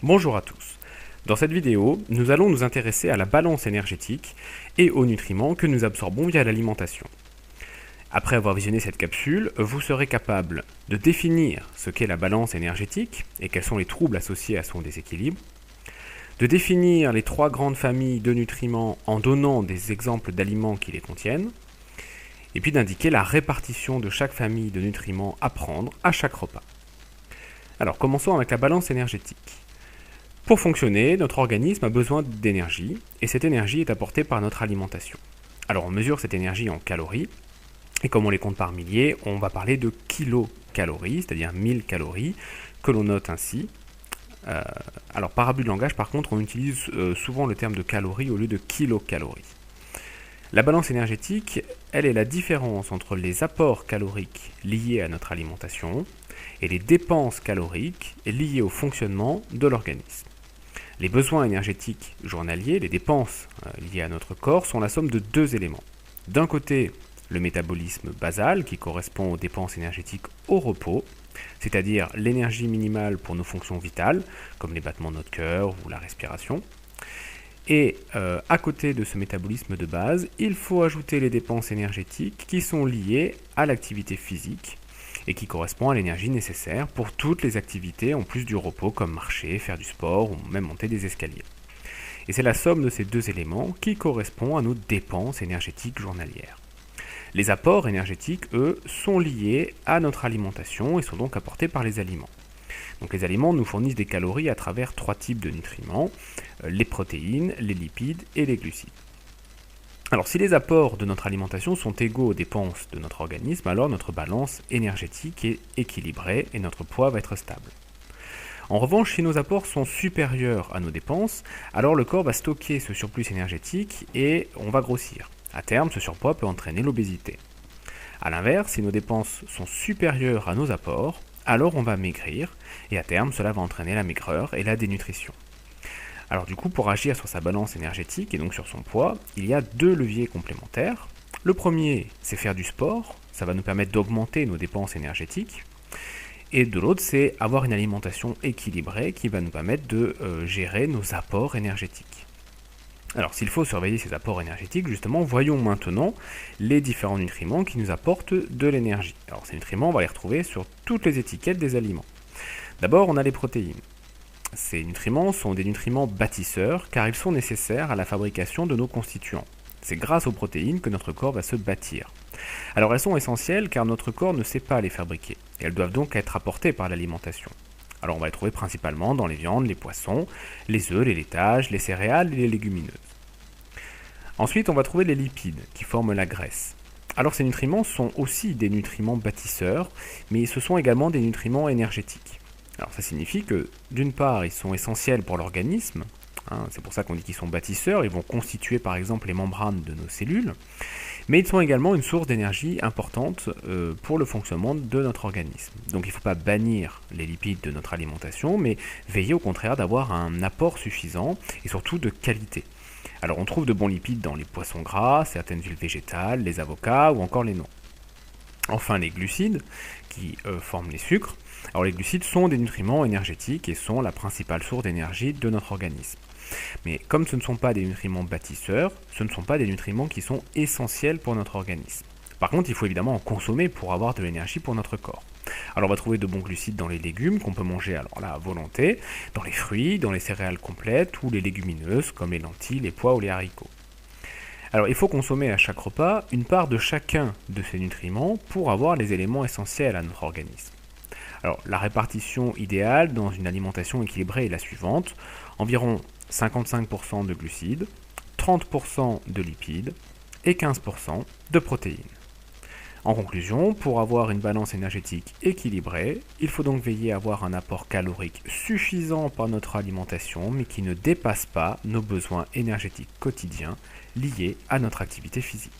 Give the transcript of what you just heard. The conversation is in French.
Bonjour à tous. Dans cette vidéo, nous allons nous intéresser à la balance énergétique et aux nutriments que nous absorbons via l'alimentation. Après avoir visionné cette capsule, vous serez capable de définir ce qu'est la balance énergétique et quels sont les troubles associés à son déséquilibre, de définir les trois grandes familles de nutriments en donnant des exemples d'aliments qui les contiennent, et puis d'indiquer la répartition de chaque famille de nutriments à prendre à chaque repas. Alors commençons avec la balance énergétique. Pour fonctionner, notre organisme a besoin d'énergie, et cette énergie est apportée par notre alimentation. Alors on mesure cette énergie en calories, et comme on les compte par milliers, on va parler de kilocalories, c'est-à-dire 1000 calories, que l'on note ainsi. Alors par abus de langage, par contre, on utilise souvent le terme de calories au lieu de kilocalories. La balance énergétique, elle est la différence entre les apports caloriques liés à notre alimentation et les dépenses caloriques liées au fonctionnement de l'organisme. Les besoins énergétiques journaliers, les dépenses liées à notre corps, sont la somme de deux éléments. D'un côté, le métabolisme basal, qui correspond aux dépenses énergétiques au repos, c'est-à-dire l'énergie minimale pour nos fonctions vitales, comme les battements de notre cœur ou la respiration. Et à côté de ce métabolisme de base, il faut ajouter les dépenses énergétiques qui sont liées à l'activité physique et qui correspond à l'énergie nécessaire pour toutes les activités en plus du repos, comme marcher, faire du sport ou même monter des escaliers. Et c'est la somme de ces deux éléments qui correspond à nos dépenses énergétiques journalières. Les apports énergétiques, eux, sont liés à notre alimentation et sont donc apportés par les aliments. Donc les aliments nous fournissent des calories à travers trois types de nutriments, les protéines, les lipides et les glucides. Alors si les apports de notre alimentation sont égaux aux dépenses de notre organisme, alors notre balance énergétique est équilibrée et notre poids va être stable. En revanche, si nos apports sont supérieurs à nos dépenses, alors le corps va stocker ce surplus énergétique et on va grossir. À terme, ce surpoids peut entraîner l'obésité. A l'inverse, si nos dépenses sont supérieures à nos apports, alors on va maigrir et à terme, cela va entraîner la maigreur et la dénutrition. Alors du coup, pour agir sur sa balance énergétique et donc sur son poids, il y a deux leviers complémentaires. Le premier, c'est faire du sport, ça va nous permettre d'augmenter nos dépenses énergétiques. Et de l'autre, c'est avoir une alimentation équilibrée qui va nous permettre de gérer nos apports énergétiques. Alors s'il faut surveiller ces apports énergétiques, justement, voyons maintenant les différents nutriments qui nous apportent de l'énergie. Alors ces nutriments, on va les retrouver sur toutes les étiquettes des aliments. D'abord, on a les protéines. Ces nutriments sont des nutriments bâtisseurs car ils sont nécessaires à la fabrication de nos constituants. C'est grâce aux protéines que notre corps va se bâtir. Alors elles sont essentielles car notre corps ne sait pas les fabriquer et elles doivent donc être apportées par l'alimentation. Alors on va les trouver principalement dans les viandes, les poissons, les œufs, les laitages, les céréales et les légumineuses. Ensuite on va trouver les lipides qui forment la graisse. Alors ces nutriments sont aussi des nutriments bâtisseurs mais ce sont également des nutriments énergétiques. Alors ça signifie que d'une part ils sont essentiels pour l'organisme, c'est pour ça qu'on dit qu'ils sont bâtisseurs, ils vont constituer par exemple les membranes de nos cellules, mais ils sont également une source d'énergie importante pour le fonctionnement de notre organisme. Donc il ne faut pas bannir les lipides de notre alimentation, mais veiller au contraire d'avoir un apport suffisant et surtout de qualité. Alors on trouve de bons lipides dans les poissons gras, certaines huiles végétales, les avocats ou encore les noix. Enfin les glucides, qui forment les sucres. Alors les glucides sont des nutriments énergétiques et sont la principale source d'énergie de notre organisme. Mais comme ce ne sont pas des nutriments bâtisseurs, ce ne sont pas des nutriments qui sont essentiels pour notre organisme. Par contre, il faut évidemment en consommer pour avoir de l'énergie pour notre corps. Alors on va trouver de bons glucides dans les légumes qu'on peut manger alors là à volonté, dans les fruits, dans les céréales complètes ou les légumineuses comme les lentilles, les pois ou les haricots. Alors il faut consommer à chaque repas une part de chacun de ces nutriments pour avoir les éléments essentiels à notre organisme. Alors la répartition idéale dans une alimentation équilibrée est la suivante, environ 55% de glucides, 30% de lipides et 15% de protéines. En conclusion, pour avoir une balance énergétique équilibrée, il faut donc veiller à avoir un apport calorique suffisant par notre alimentation, mais qui ne dépasse pas nos besoins énergétiques quotidiens liés à notre activité physique.